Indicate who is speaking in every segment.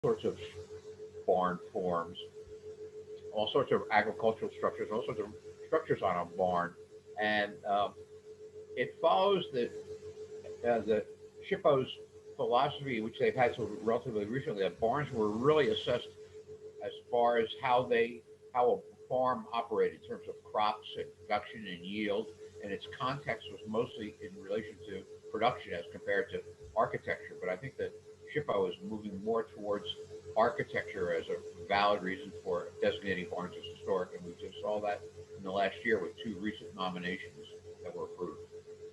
Speaker 1: sorts of barn forms, all sorts of agricultural structures, all sorts of structures on a barn, and it follows the SHPO's philosophy, which they've had so relatively recently, that barns were really assessed as far as how a farm operated in terms of crops and production and yield, and its context was mostly in relation to production as compared to architecture. But I think that SHPO is moving more towards architecture as a valid reason for designating barns as historic, and we just saw that in the last year with two recent nominations that were approved.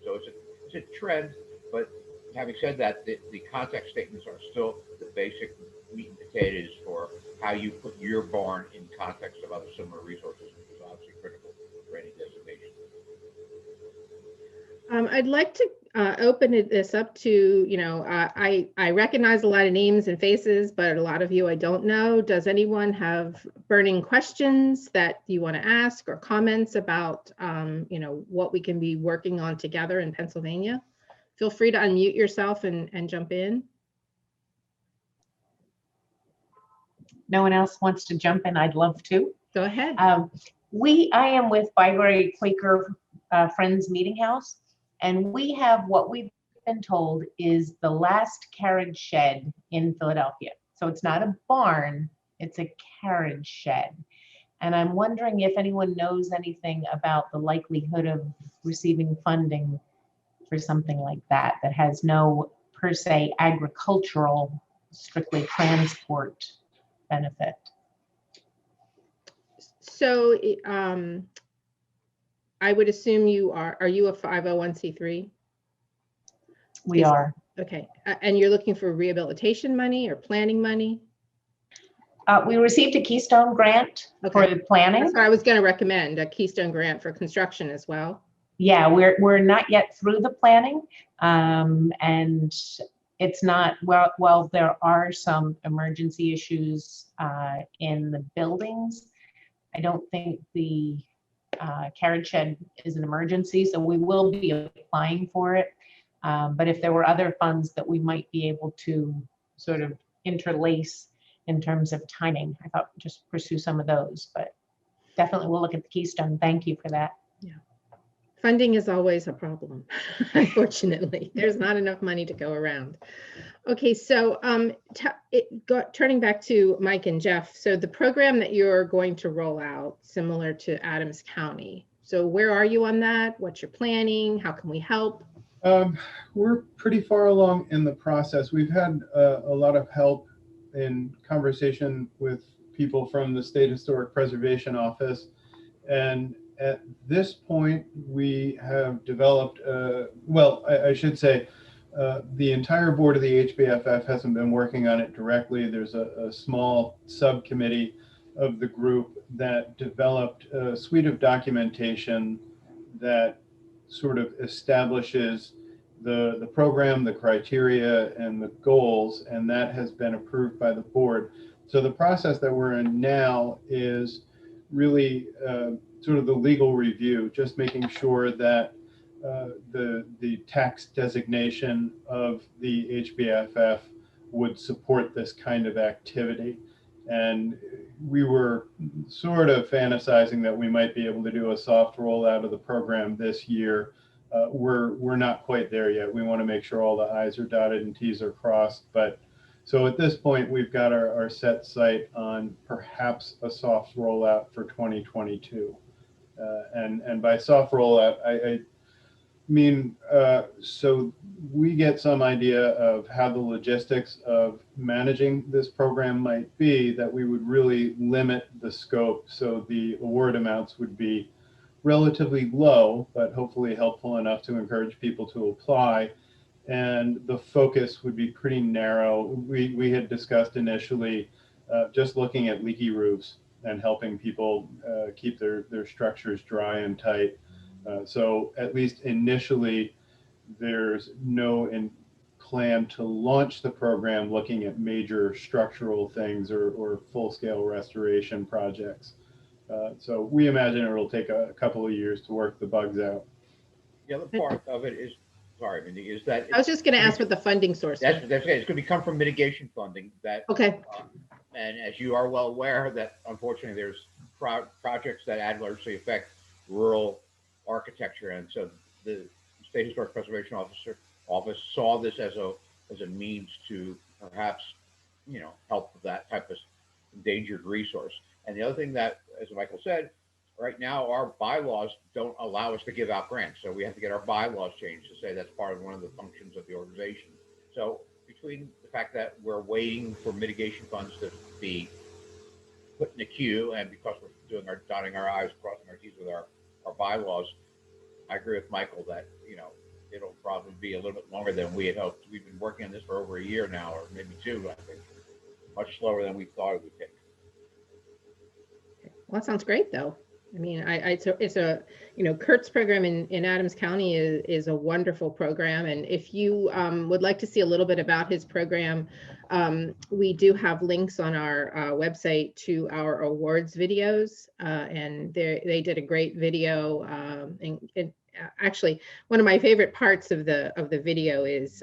Speaker 1: So it's a trend, but having said that, the context statements are still the basic meat and potatoes for how you put your barn in context of other similar resources, which is obviously critical for any designation.
Speaker 2: I'd like to this up to, I recognize a lot of names and faces, but a lot of you I don't know. Does anyone have burning questions that you want to ask or comments about, what we can be working on together in Pennsylvania? Feel free to unmute yourself and jump in.
Speaker 3: No one else wants to jump in, I'd love to.
Speaker 2: Go ahead.
Speaker 3: I am with Byberry Quaker Friends Meeting House, and we have what we've been told is the last carriage shed in Philadelphia. So it's not a barn, it's a carriage shed. And I'm wondering if anyone knows anything about the likelihood of receiving funding for something like that, that has no per se agricultural, strictly transport benefit.
Speaker 2: So I would assume are you a 501c3?
Speaker 3: We are.
Speaker 2: Okay, and you're looking for rehabilitation money or planning money?
Speaker 3: We received a Keystone grant for the planning.
Speaker 2: That's what I was going to recommend, a Keystone grant for construction as well.
Speaker 3: Yeah, we're not yet through the planning, and it's not, well, there are some emergency issues in the buildings. I don't think the carriage shed is an emergency, so we will be applying for it. But if there were other funds that we might be able to sort of interlace in terms of timing, I thought just pursue some of those, but definitely we'll look at the Keystone. Thank you for that.
Speaker 2: Yeah. Funding is always a problem, unfortunately. There's not enough money to go around. Okay, so turning back to Mike and Jeff, so the program that you're going to roll out, similar to Adams County. So where are you on that? What's your planning? How can we help?
Speaker 4: We're pretty far along in the process. We've had a lot of help in conversation with people from the State Historic Preservation Office. And at this point, we have developed, well, I should say, the entire board of the HBFF hasn't been working on it directly. There's a small subcommittee of the group that developed a suite of documentation that sort of establishes the program, the criteria, and the goals, and that has been approved by the board. So the process that we're in now is really sort of the legal review, just making sure that the tax designation of the HBFF would support this kind of activity. And we were sort of fantasizing that we might be able to do a soft rollout of the program this year. We're not quite there yet. We want to make sure all the I's are dotted and T's are crossed. But so at this point, we've got our set sight on perhaps a soft rollout for 2022. And by soft rollout, I mean, so we get some idea of how the logistics of managing this program might be, that we would really limit the scope. So the award amounts would be relatively low, but hopefully helpful enough to encourage people to apply. And the focus would be pretty narrow. We had discussed initially just looking at leaky roofs and helping people keep their structures dry and tight. So at least initially, there's no plan to launch the program looking at major structural things or full-scale restoration projects. So we imagine it will take a couple of years to work the bugs out.
Speaker 1: The other part of it is sorry, Mindy, is that
Speaker 2: I was just going to ask what the funding source
Speaker 1: that's
Speaker 2: was.
Speaker 1: that's it. It's going to come from mitigation funding. That
Speaker 2: Okay.
Speaker 1: and as you are well aware, that unfortunately there's projects that adversely affect rural architecture, and so the State Historic Preservation Office saw this as a means to perhaps help that type of endangered resource. And the other thing that, as Michael said, right now our bylaws don't allow us to give out grants, so we have to get our bylaws changed to say that's part of one of the functions of the organization. So between the fact that we're waiting for mitigation funds to be put in the queue, and because we're doing our dotting our I's, crossing our T's with our bylaws, I agree with Michael that it'll probably be a little bit longer than we had hoped. We've been working on this for over a year now, or maybe two, I think. Much slower than we thought it would take.
Speaker 2: Well, that sounds great, though. I mean, it's a Kurtz program in Adams County is a wonderful program. And if you would like to see a little bit about his program, we do have links on our website to our awards videos. And they did a great video. And actually, one of my favorite parts of the video is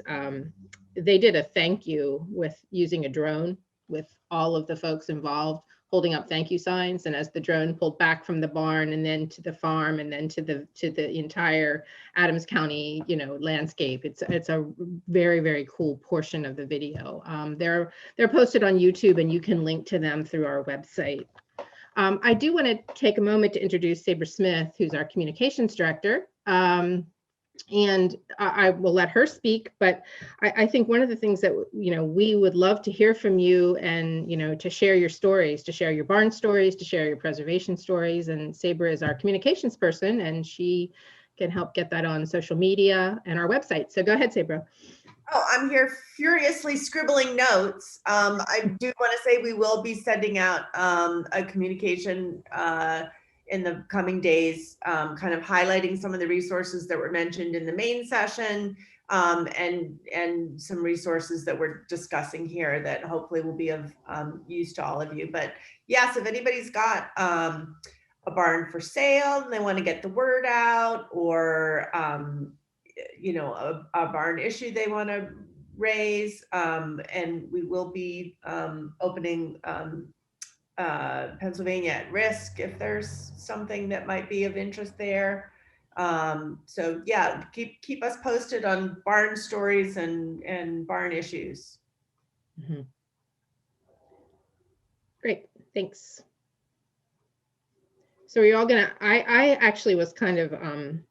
Speaker 2: they did a thank you with using a drone with all of the folks involved holding up thank you signs, and as the drone pulled back from the barn and then to the farm and then to the entire Adams County landscape. It's a very, very cool portion of the video. They're posted on YouTube, and you can link to them through our website. I do want to take a moment to introduce Sabre Smith, who's our communications director. And I will let her speak, but I think one of the things that we would love to hear from you, and to share your stories, to share your barn stories, to share your preservation stories. And Sabre is our communications person, and she can help get that on social media and our website. So go ahead, Sabre.
Speaker 5: Oh, I'm here furiously scribbling notes. I do want to say we will be sending out a communication in the coming days, kind of highlighting some of the resources that were mentioned in the main session, and some resources that we're discussing here that hopefully will be of use to all of you. But yes, if anybody's got a barn for sale and they want to get the word out, or a barn issue they want to raise, and we will be opening Pennsylvania at risk if there's something that might be of interest there. So yeah, keep us posted on barn stories and barn issues.
Speaker 2: Mm-hmm. Great, thanks. So you're all gonna, I actually was kind of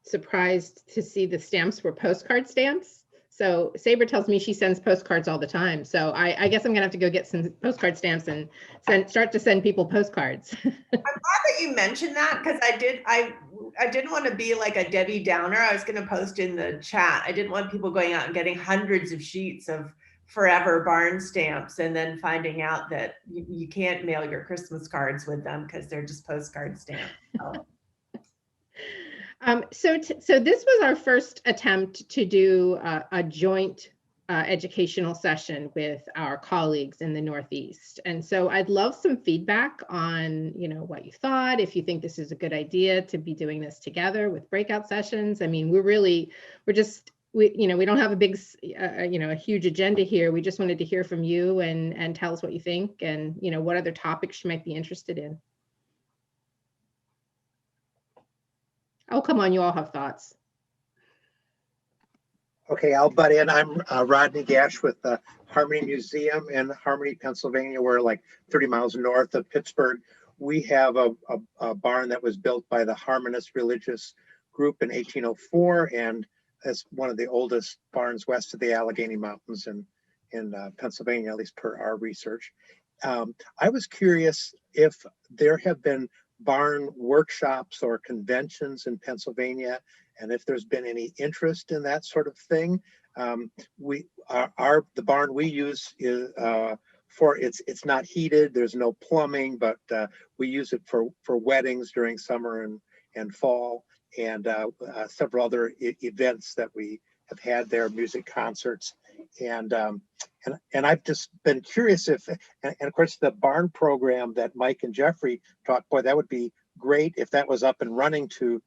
Speaker 2: surprised to see the stamps were postcard stamps. So Sabre tells me she sends postcards all the time. So I guess I'm gonna have to go get some postcard stamps and start to send people postcards.
Speaker 5: I'm glad that you mentioned that, because I didn't want to be like a Debbie Downer. I was going to post in the chat. I didn't want people going out and getting hundreds of sheets of forever barn stamps and then finding out that you can't mail your Christmas cards with them because they're just postcard stamps.
Speaker 2: So this was our first attempt to do a joint educational session with our colleagues in the Northeast. And so I'd love some feedback on, what you thought, if you think this is a good idea to be doing this together with breakout sessions. I mean, we don't have a big, a huge agenda here. We just wanted to hear from you and tell us what you think, and, what other topics you might be interested in. Oh, come on, you all have thoughts.
Speaker 6: Okay, I'll butt in. I'm Rodney Gash with the Harmony Museum in Harmony, Pennsylvania. We're like 30 miles north of Pittsburgh. We have a barn that was built by the Harmonist religious group in 1804, and it's one of the oldest barns west of the Allegheny Mountains in Pennsylvania, at least per our research. I was curious if there have been barn workshops or conventions in Pennsylvania, and if there's been any interest in that sort of thing. The barn we use is it's not heated, there's no plumbing, but we use it for weddings during summer and fall, and several other events that we have had there, music concerts. And I've just been curious if, and of course the barn program that Mike and Jeffrey talked, boy, that would be great if that was up and running to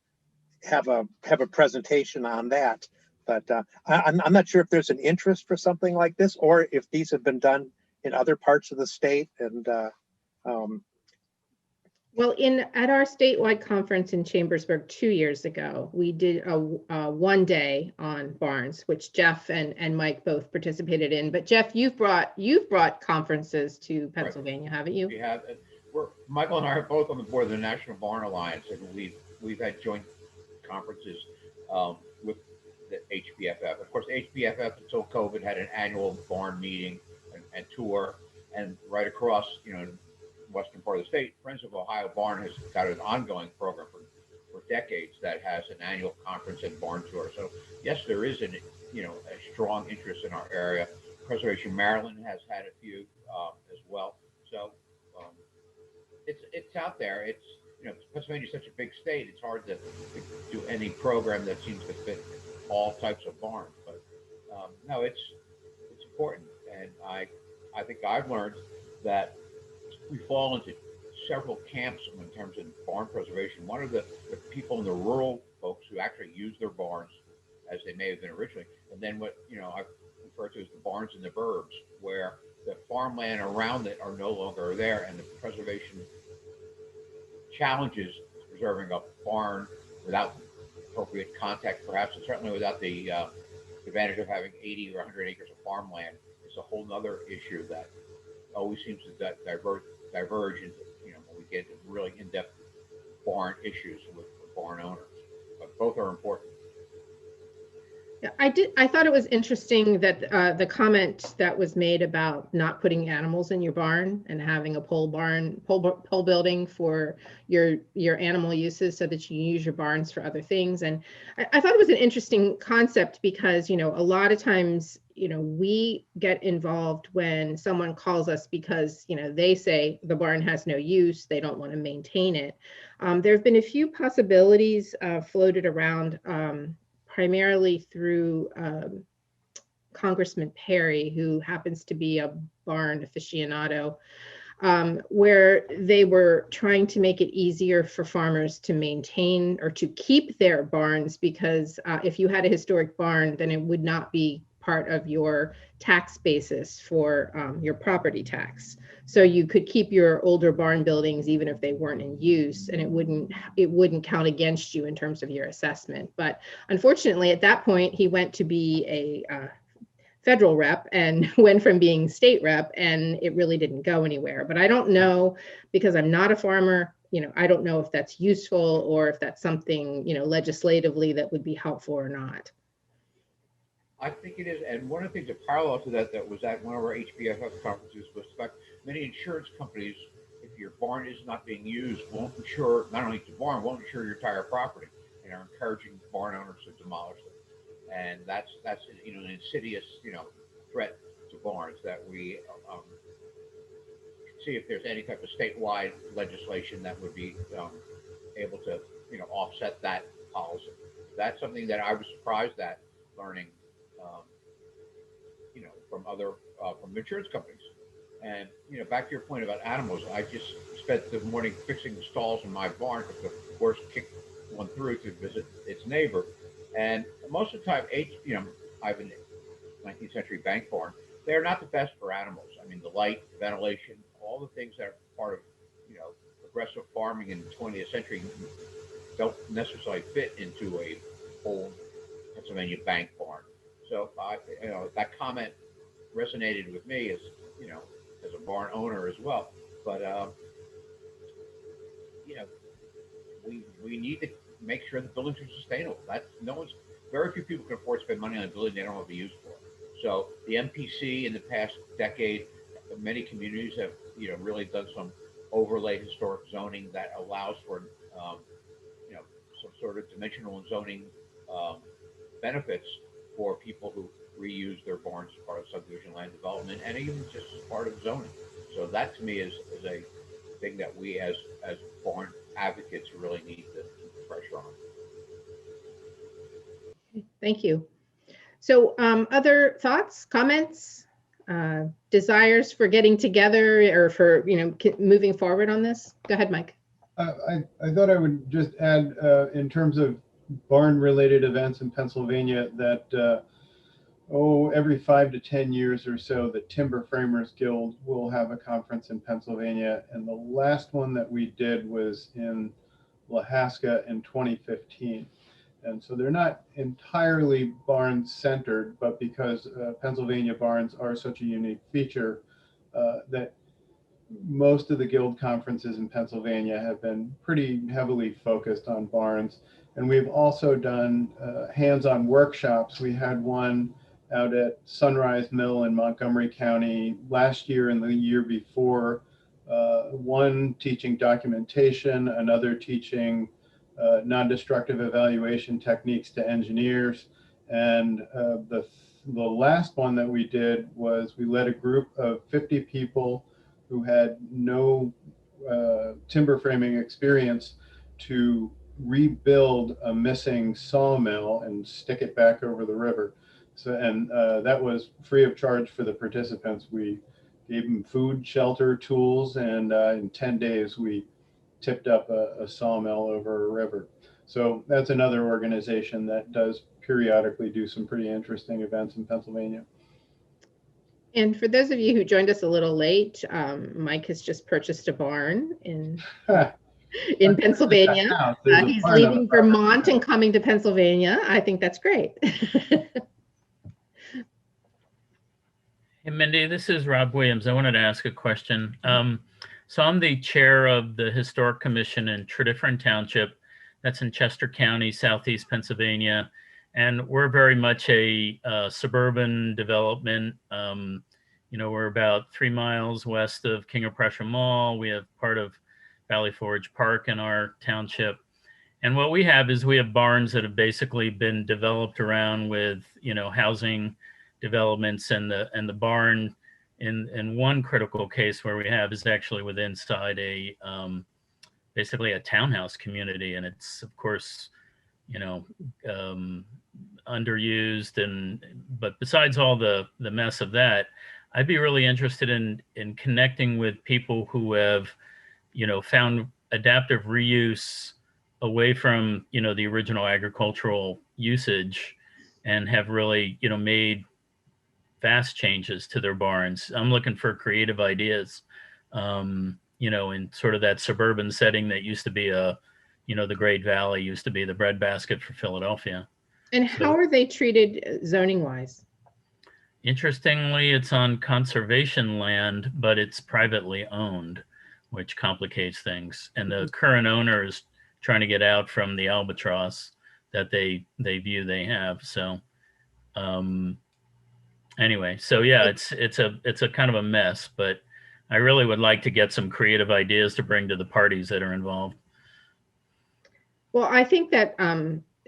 Speaker 6: have a presentation on that. But I'm not sure if there's an interest for something like this, or if these have been done in other parts of the state. And
Speaker 2: Well, at our statewide conference in Chambersburg 2 years ago, we did a 1 day on barns, which Jeff and Mike both participated in. But Jeff, you've brought conferences to Pennsylvania, haven't you?
Speaker 1: We have. Michael and I are both on the board of the National Barn Alliance, and we've had joint conferences with the HBFF. Of course, the HBFF until COVID had an annual barn meeting and tour, and right across, western part of the state, Friends of Ohio Barn has got an ongoing program for decades that has an annual conference and barn tour. So yes, there is a strong interest in our area. Preservation Maryland has had a few as well. So it's out there. It's Pennsylvania's such a big state. It's hard to do any program that seems to fit all types of barns. But no, it's important, and I think I've learned that we fall into several camps in terms of barn preservation. One of the people in the rural folks who actually use their barns as they may have been originally, and then what I refer to as the barns in the burbs, where the farmland around it are no longer there, and the preservation challenges preserving a barn without appropriate contact, perhaps, and certainly without the advantage of having 80 or 100 acres of farmland, is a whole nother issue that always seems to diverge into, when we get into really in-depth barn issues with barn owners. But both are important.
Speaker 2: Yeah, I thought it was interesting that the comment that was made about not putting animals in your barn and having a pole building for your animal uses so that you can use your barns for other things. And I thought it was an interesting concept because, a lot of times, we get involved when someone calls us because, they say the barn has no use, they don't want to maintain it. There have been a few possibilities floated around, primarily through Congressman Perry, who happens to be a barn aficionado, where they were trying to make it easier for farmers to maintain or to keep their barns, because if you had a historic barn, then it would not be part of your tax basis for your property tax. So you could keep your older barn buildings even if they weren't in use, and it wouldn't count against you in terms of your assessment. But unfortunately, at that point, he went to be a federal rep and went from being state rep, and it really didn't go anywhere. But I don't know, because I'm not a farmer, I don't know if that's useful or if that's something, legislatively that would be helpful or not.
Speaker 1: I think it is, and one of the things that parallel to that was at one of our HBFF conferences was the fact many insurance companies, if your barn is not being used, won't insure, not only the barn, won't insure your entire property, and are encouraging barn owners to demolish them. And that's an insidious threat to barns that we see if there's any type of statewide legislation that would be able to offset that policy. That's something that I was surprised at learning from other from insurance companies. And back to your point about animals, I just spent the morning fixing the stalls in my barn because the horse kicked one through to visit its neighbor. And most of the time, I have a 19th century bank barn. They're not the best for animals. I mean, the light, ventilation, all the things that are part of progressive farming in the 20th century don't necessarily fit into a old Pennsylvania bank barn. So that comment resonated with me as as a barn owner as well. But we need to make sure the buildings are sustainable. Very few people can afford to spend money on a building they don't have the use for. So the MPC in the past decade, many communities have really done some overlay historic zoning that allows for some sort of dimensional and zoning benefits for people who reuse their barns as part of subdivision land development and even just as part of zoning. So that to me is a thing that we as barn advocates really need to keep the pressure on.
Speaker 2: Thank you. So other thoughts, comments, desires for getting together or for moving forward on this? Go ahead, Mike.
Speaker 4: I thought I would just add in terms of barn-related events in Pennsylvania that every 5 to 10 years or so, the Timber Framers Guild will have a conference in Pennsylvania. And the last one that we did was in Lahaska in 2015. And so they're not entirely barn centered, but because Pennsylvania barns are such a unique feature, that most of the guild conferences in Pennsylvania have been pretty heavily focused on barns. And we've also done hands-on workshops. We had one out at Sunrise Mill in Montgomery County last year and the year before, one teaching documentation, another teaching non-destructive evaluation techniques to engineers. And the last one that we did was we led a group of 50 people who had no timber framing experience to rebuild a missing sawmill and stick it back over the river. So, and that was free of charge for the participants. We gave them food, shelter, tools, and in 10 days we tipped up a sawmill over a river. So that's another organization that does periodically do some pretty interesting events in Pennsylvania.
Speaker 2: And for those of you who joined us a little late, Mike has just purchased a barn in Pennsylvania. He's leaving Vermont and coming to Pennsylvania. I think that's great.
Speaker 7: Hey, Mindy, this is Rob Williams. I wanted to ask a question. So I'm the chair of the Historic Commission in Tredyffrin Township. That's in Chester County, Southeast Pennsylvania. And we're very much a suburban development. You know, we're about 3 miles west of King of Prussia Mall. We have part of Valley Forge Park in our township. And what we have is we have barns that have basically been developed around with, you know, housing developments, and the barn in one critical case where we have is actually with inside a basically a townhouse community. And it's, of course, you know, underused. But besides all the mess of that, I'd be really interested in connecting with people who have, you know, found adaptive reuse away from, you know, the original agricultural usage, and have really, you know, made vast changes to their barns. I'm looking for creative ideas, you know, in sort of that suburban setting that used to be you know, the Great Valley used to be the breadbasket for Philadelphia.
Speaker 2: And how are they treated zoning wise?
Speaker 7: Interestingly, it's on conservation land, but it's privately owned, which complicates things. And the current owner is trying to get out from the albatross that they view they have. So anyway, so yeah, it's a kind of a mess, but I really would like to get some creative ideas to bring to the parties that are involved.
Speaker 2: Well, I think that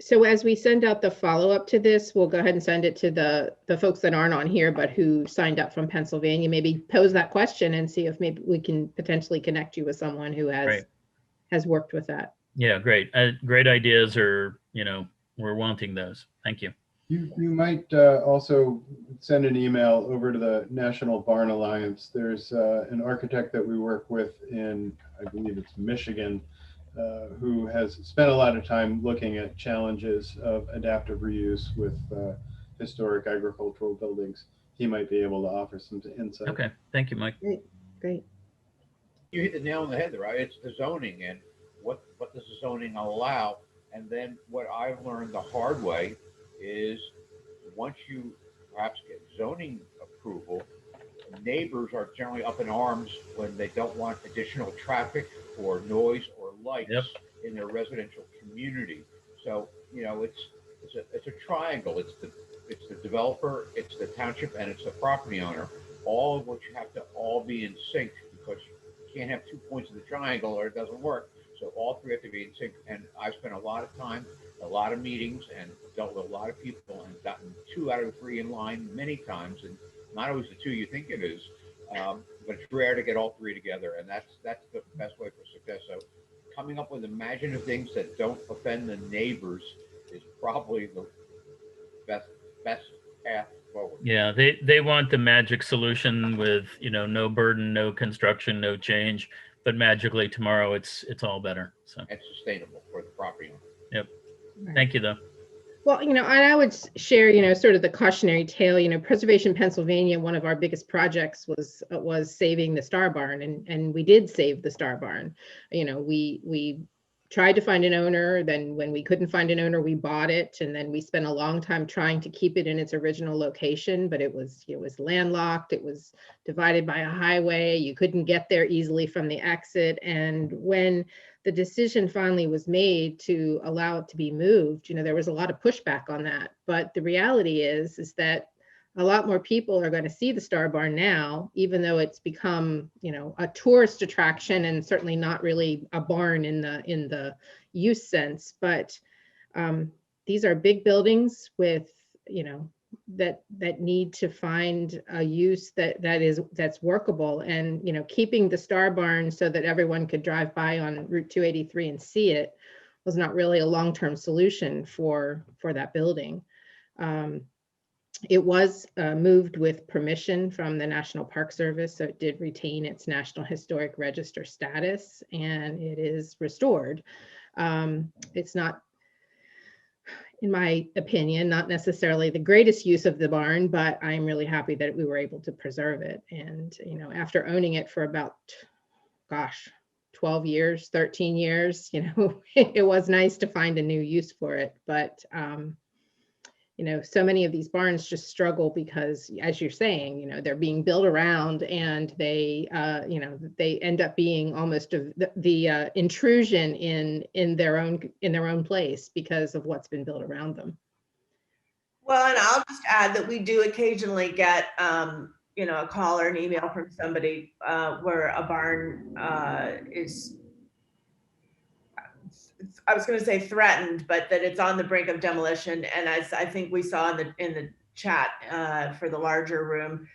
Speaker 2: so as we send out the follow-up to this, we'll go ahead and send it to the folks that aren't on here, but who signed up from Pennsylvania. Maybe pose that question and see if maybe we can potentially connect you with someone who has worked with that.
Speaker 7: Yeah, great. Great ideas, or, you know, we're wanting those. Thank you.
Speaker 4: You might also send an email over to the National Barn Alliance. There's an architect that we work with in, I believe it's Michigan, who has spent a lot of time looking at challenges of adaptive reuse with historic agricultural buildings. He might be able to offer some insight.
Speaker 7: Okay, thank you, Mike.
Speaker 2: Great.
Speaker 1: You hit the nail on the head there, right? It's the zoning, and what does the zoning allow? And then what I've learned the hard way is once you perhaps get zoning approval, neighbors are generally up in arms when they don't want additional traffic or noise or lights in their residential community. So, you know, it's a triangle. It's the developer, it's the township, and it's the property owner, all of which have to all be in sync, because you can't have 2 points of the triangle or it doesn't work. So all three have to be in sync. And I've spent a lot of time, a lot of meetings, and dealt with a lot of people, and gotten 2 out of 3 in line many times, and not always the 2 you think it is, but it's rare to get all 3 together, and that's the best way for success. So coming up with imaginative things that don't offend the neighbors is probably the best path forward.
Speaker 7: Yeah, they want the magic solution with, you know, no burden, no construction, no change, but magically tomorrow it's all better. So
Speaker 1: and sustainable for the property owner.
Speaker 7: Yep. Thank you, though.
Speaker 2: Well, and I would share, sort of the cautionary tale. Preservation Pennsylvania, one of our biggest projects was saving the Star Barn, and we did save the Star Barn. We tried to find an owner. Then when we couldn't find an owner, we bought it, and then we spent a long time trying to keep it in its original location. But it was landlocked. It was divided by a highway. You couldn't get there easily from the exit. And when the decision finally was made to allow it to be moved, there was a lot of pushback on that. But the reality is that a lot more people are going to see the Star Barn now, even though it's become, a tourist attraction and certainly not really a barn in the use sense. But these are big buildings with, that need to find a use that's workable, and keeping the Star Barn so that everyone could drive by on Route 283 and see it was not really a long-term solution for that building. It was moved with permission from the National Park Service, so it did retain its National Historic Register status, and it is restored. It's not, in my opinion, not necessarily the greatest use of the barn, but I'm really happy that we were able to preserve it. And, after owning it for about, 12 years, 13 years, it was nice to find a new use for it. But, so many of these barns just struggle because, as you're saying, they're being built around, and they, they end up being almost the intrusion in their own place because of what's been built around them.
Speaker 5: Well, and I'll just add that we do occasionally get, a call or an email from somebody where a barn is, I was going to say threatened, but that it's on the brink of demolition. And as I think we saw in the chat for the larger room,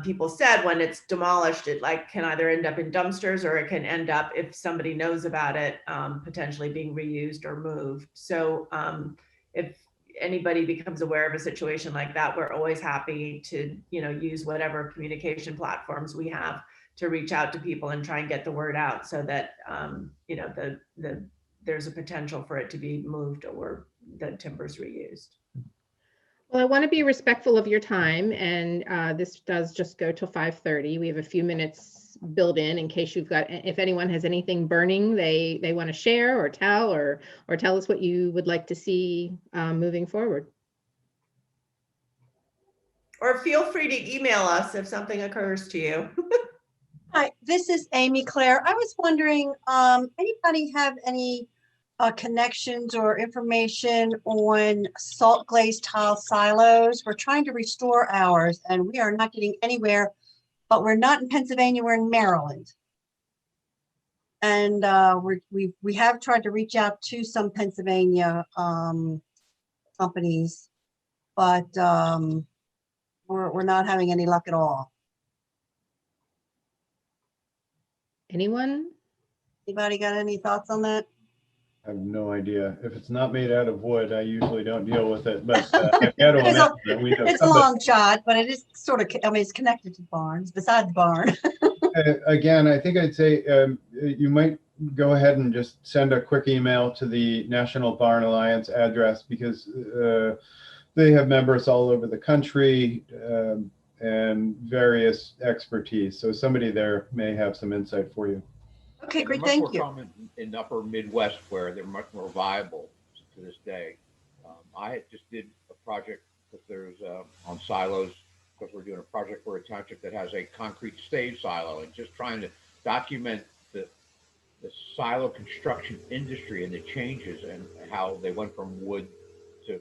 Speaker 5: people said when it's demolished, it can either end up in dumpsters, or it can end up, if somebody knows about it, potentially being reused or moved. So if anybody becomes aware of a situation like that, we're always happy to, use whatever communication platforms we have to reach out to people and try and get the word out so that, there's a potential for it to be moved or the timber's reused.
Speaker 2: Well, I want to be respectful of your time, and this does just go till 5:30. We have a few minutes built in case if anyone has anything burning they want to share or tell us what you would like to see moving forward.
Speaker 5: Or feel free to email us if something occurs to you.
Speaker 8: Hi, this is Amy Claire. I was wondering, anybody have any connections or information on salt glazed tile silos? We're trying to restore ours, and we are not getting anywhere, but we're not in Pennsylvania, we're in Maryland. And we have tried to reach out to some Pennsylvania companies, but we're not having any luck at all.
Speaker 2: Anyone?
Speaker 8: Anybody got any thoughts on that?
Speaker 4: I have no idea. If it's not made out of wood, I usually don't deal with it, but I've got to imagine that we know
Speaker 8: it's a long shot, but it is sort of, it's connected to barns, beside the barn.
Speaker 4: Again, I think I'd say you might go ahead and just send a quick email to the National Barn Alliance address, because they have members all over the country and various expertise. So somebody there may have some insight for you.
Speaker 8: Okay, great,
Speaker 1: They're much
Speaker 8: thank
Speaker 1: more
Speaker 8: you.
Speaker 1: common in the upper Midwest, where they're much more viable to this day. I just did a project that there's on silos, because we're doing a project for a township that has a concrete stave silo, and just trying to document the silo construction industry and the changes and how they went from wood to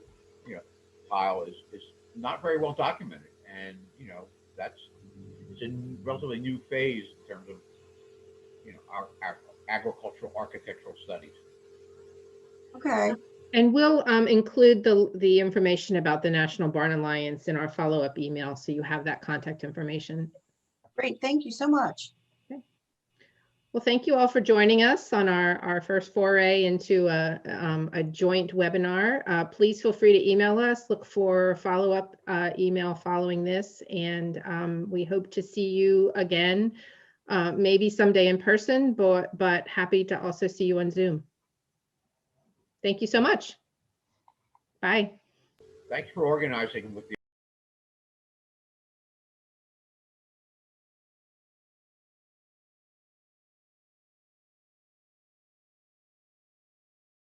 Speaker 1: tile is not very well documented. And it's a relatively new phase in terms of our agricultural architectural studies.
Speaker 8: Okay.
Speaker 2: And we'll include the information about the National Barn Alliance in our follow-up email, so you have that contact information.
Speaker 8: Great, thank you so much.
Speaker 2: Okay. Well, thank you all for joining us on our first foray into a joint webinar. Please feel free to email us. Look for follow-up email following this, and we hope to see you again, maybe someday in person, but happy to also see you on Zoom. Thank you so much. Bye.
Speaker 1: Thanks for organizing with the